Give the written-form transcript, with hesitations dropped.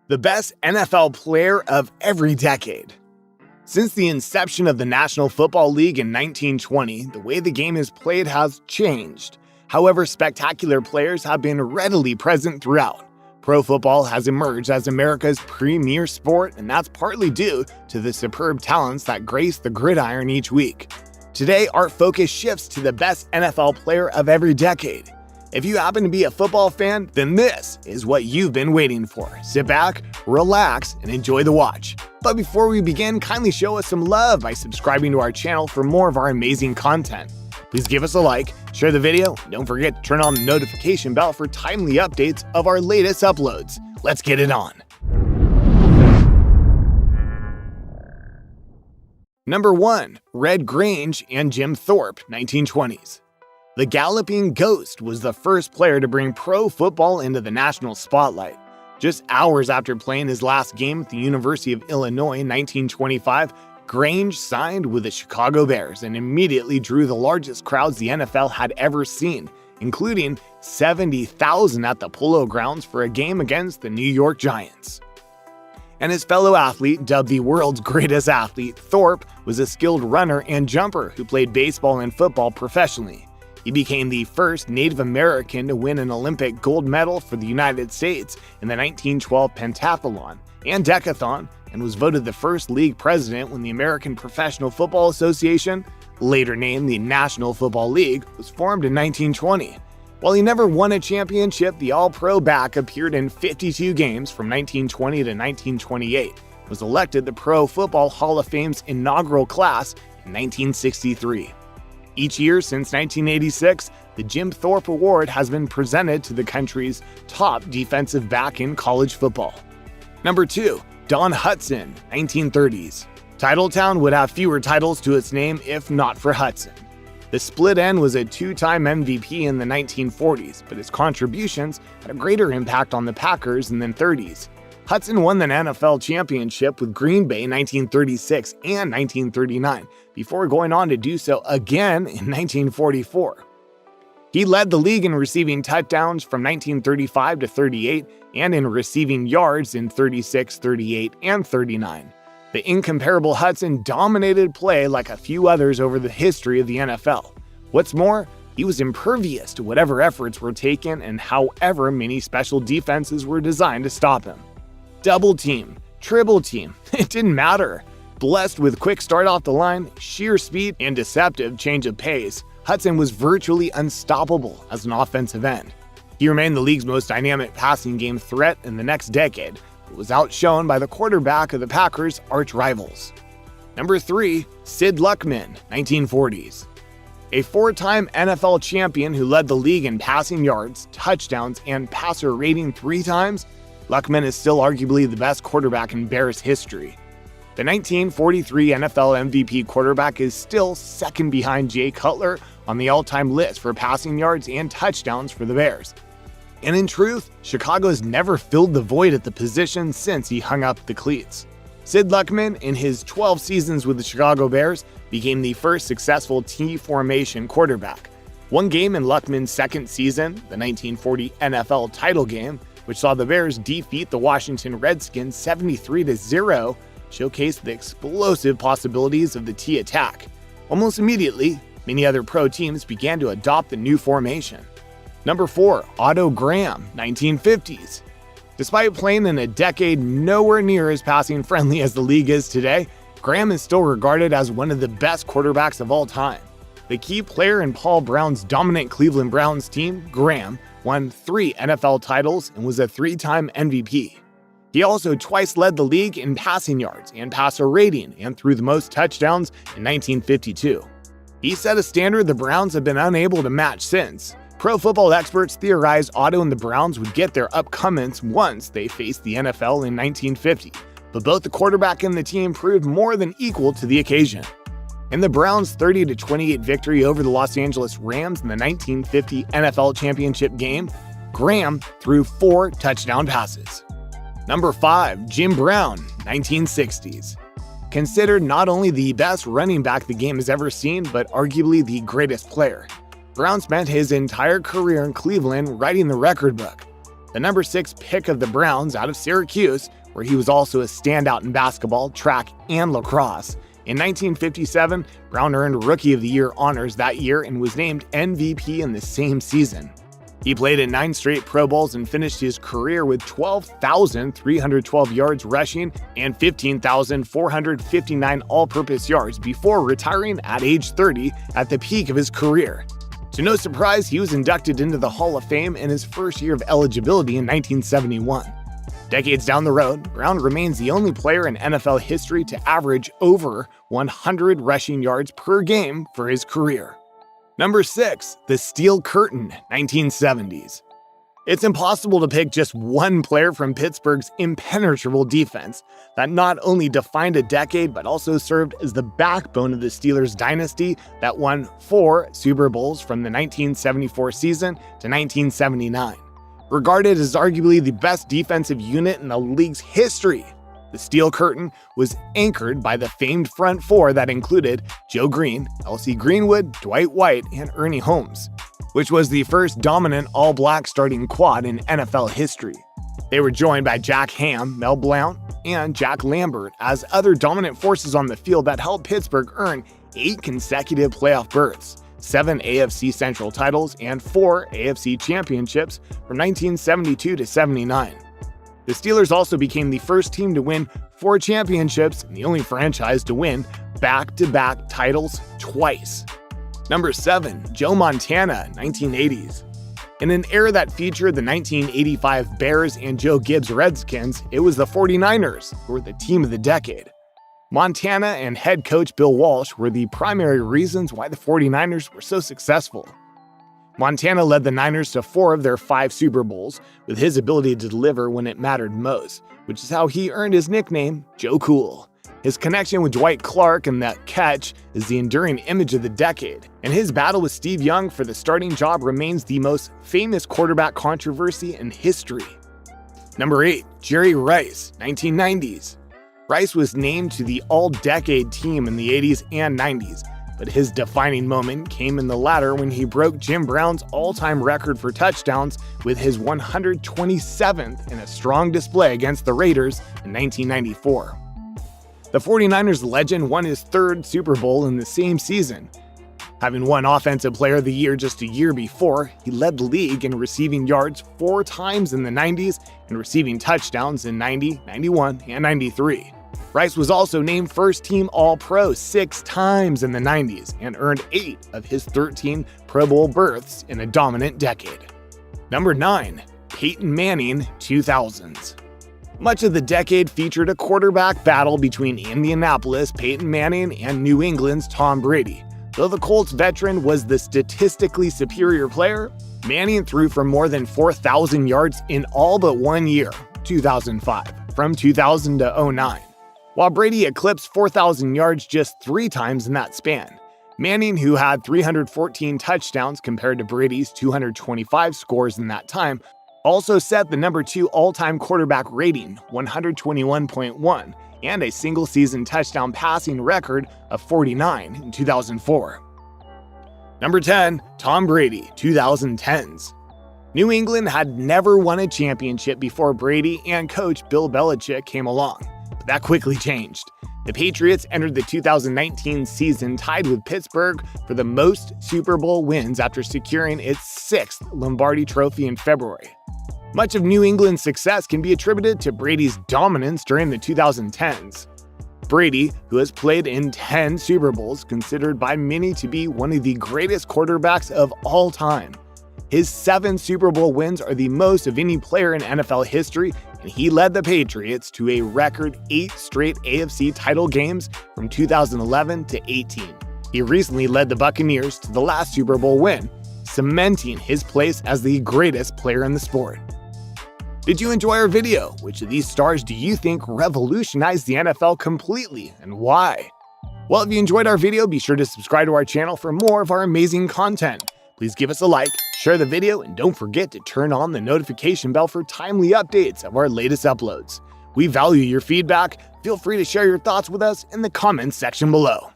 The best NFL player of every decade. Since the inception of the National Football League in 1920, the way the game is played has changed. However, spectacular players have been readily present throughout. Pro football has emerged as America's premier sport, and that's partly due to the superb talents that grace the gridiron each week. Today, our focus shifts to the best NFL player of every decade. If you happen to be a football fan, then this is what you've been waiting for. Sit back, relax, and enjoy the watch. But before we begin, kindly show us some love by subscribing to our channel for more of our amazing content. Please give us a like, share the video, and don't forget to turn on the notification bell for timely updates of our latest uploads. Let's get it on. Number 1. Red Grange and Jim Thorpe, 1920s. The Galloping Ghost was the first player to bring pro football into the national spotlight. Just hours after playing his last game at the University of Illinois in 1925, Grange signed with the Chicago Bears and immediately drew the largest crowds the NFL had ever seen, including 70,000 at the Polo Grounds for a game against the New York Giants. And his fellow athlete, dubbed the world's greatest athlete, Thorpe was a skilled runner and jumper who played baseball and football professionally. He became the first Native American to win an Olympic gold medal for the United States in the 1912 pentathlon and decathlon, and was voted the first league president when the American Professional Football Association, later named the National Football League, was formed in 1920. While he never won a championship, the All-Pro back appeared in 52 games from 1920 to 1928, was elected the Pro Football Hall of Fame's inaugural class in 1963. Each year since 1986, the Jim Thorpe Award has been presented to the country's top defensive back in college football. Number 2. Don Hutson, 1930s. Titletown would have fewer titles to its name if not for Hutson. The split end was a two-time MVP in the 1940s, but his contributions had a greater impact on the Packers in the 30s. Hutson won the NFL championship with Green Bay in 1936 and 1939, before going on to do so again in 1944. He led the league in receiving touchdowns from 1935 to 38 and in receiving yards in 36, 38, and 39. The incomparable Hutson dominated play like a few others over the history of the NFL. What's more, he was impervious to whatever efforts were taken and however many special defenses were designed to stop him. Double team, triple team, it didn't matter. Blessed with quick start off the line, sheer speed, and deceptive change of pace, Hutson was virtually unstoppable as an offensive end. He remained the league's most dynamic passing game threat in the next decade, but was outshone by the quarterback of the Packers' arch rivals. Number 3. Sid Luckman, 1940s. A four-time NFL champion who led the league in passing yards, touchdowns, and passer rating 3 times, Luckman is still arguably the best quarterback in Bears history. The 1943 NFL MVP quarterback is still second behind Jay Cutler on the all-time list for passing yards and touchdowns for the Bears. And in truth, Chicago has never filled the void at the position since he hung up the cleats. Sid Luckman, in his 12 seasons with the Chicago Bears, became the first successful T-formation quarterback. One game in Luckman's second season, the 1940 NFL title game, which saw the Bears defeat the Washington Redskins 73-0, showcased the explosive possibilities of the T attack. Almost immediately, many other pro teams began to adopt the new formation. Number 4. Otto Graham, 1950s. Despite playing in a decade nowhere near as passing friendly as the league is today, Graham is still regarded as one of the best quarterbacks of all time. The key player in Paul Brown's dominant Cleveland Browns team, Graham, won 3 NFL titles and was a 3-time MVP. He also twice led the league in passing yards and passer rating and threw the most touchdowns in 1952. He set a standard the Browns have been unable to match since. Pro football experts theorized Otto and the Browns would get their upcomings once they faced the NFL in 1950, but both the quarterback and the team proved more than equal to the occasion. In the Browns' 30-28 victory over the Los Angeles Rams in the 1950 NFL Championship game, Graham threw 4 touchdown passes. Number 5. Jim Brown, 1960s. Considered not only the best running back the game has ever seen, but arguably the greatest player, Brown spent his entire career in Cleveland writing the record book. The number 6 pick of the Browns out of Syracuse where he was also a standout in basketball, track, and lacrosse. In 1957, Brown earned Rookie of the Year honors that year and was named MVP in the same season. He played in 9 straight Pro Bowls and finished his career with 12,312 yards rushing and 15,459 all-purpose yards before retiring at age 30 at the peak of his career. To no surprise, he was inducted into the Hall of Fame in his first year of eligibility in 1971. Decades down the road, Brown remains the only player in NFL history to average over 100 rushing yards per game for his career. Number 6, the Steel Curtain, 1970s. It's impossible to pick just one player from Pittsburgh's impenetrable defense that not only defined a decade but also served as the backbone of the Steelers dynasty that won 4 Super Bowls from the 1974 season to 1979. Regarded as arguably the best defensive unit in the league's history, the Steel Curtain was anchored by the famed front four that included Joe Green, L.C. Greenwood, Dwight White, and Ernie Holmes, which was the first dominant all-black starting quad in NFL history. They were joined by Jack Ham, Mel Blount, and Jack Lambert as other dominant forces on the field that helped Pittsburgh earn 8 consecutive playoff berths, 7 AFC Central titles, and 4 AFC championships from 1972 to 79. The Steelers also became the first team to win 4 championships and the only franchise to win back-to-back titles twice. Number 7, Joe Montana, 1980s. In an era that featured the 1985 Bears and Joe Gibbs Redskins, it was the 49ers who were the team of the decade. Montana and head coach Bill Walsh were the primary reasons why the 49ers were so successful. Montana led the Niners to 4 of their 5 Super Bowls with his ability to deliver when it mattered most, which is how he earned his nickname, Joe Cool. His connection with Dwight Clark and that catch is the enduring image of the decade, and his battle with Steve Young for the starting job remains the most famous quarterback controversy in history. Number 8, Jerry Rice, 1990s. Rice was named to the All-Decade team in the 80s and 90s, but his defining moment came in the latter when he broke Jim Brown's all-time record for touchdowns with his 127th in a strong display against the Raiders in 1994. The 49ers legend won his 3rd Super Bowl in the same season. Having won Offensive Player of the Year just a year before, he led the league in receiving yards 4 times in the 90s and receiving touchdowns in 90, 91, and 93. Rice was also named first-team All-Pro 6 times in the 90s and earned 8 of his 13 Pro Bowl berths in a dominant decade. Number 9, Peyton Manning, 2000s. Much of the decade featured a quarterback battle between Indianapolis' Peyton Manning and New England's Tom Brady. Though the Colts veteran was the statistically superior player, Manning threw for more than 4,000 yards in all but one year, 2005, from 2000 to 09. While Brady eclipsed 4,000 yards just 3 times in that span. Manning, who had 314 touchdowns compared to Brady's 225 scores in that time, also set the number 2 all-time quarterback rating, 121.1, and a single-season touchdown passing record of 49 in 2004. Number 10, Tom Brady, 2010s. New England had never won a championship before Brady and coach Bill Belichick came along. That quickly changed. The Patriots entered the 2019 season tied with Pittsburgh for the most Super Bowl wins after securing its 6th Lombardi Trophy in February. Much of New England's success can be attributed to Brady's dominance during the 2010s. Brady, who has played in 10 Super Bowls, considered by many to be one of the greatest quarterbacks of all time. His 7 Super Bowl wins are the most of any player in NFL history, and he led the Patriots to a record 8 straight AFC title games from 2011 to 18. He recently led the Buccaneers to the last Super Bowl win, cementing his place as the greatest player in the sport. Did you enjoy our video? Which of these stars do you think revolutionized the NFL completely, and why? Well, if you enjoyed our video, be sure to subscribe to our channel for more of our amazing content. Please give us a like, share the video, and don't forget to turn on the notification bell for timely updates of our latest uploads. We value your feedback. Feel free to share your thoughts with us in the comments section below.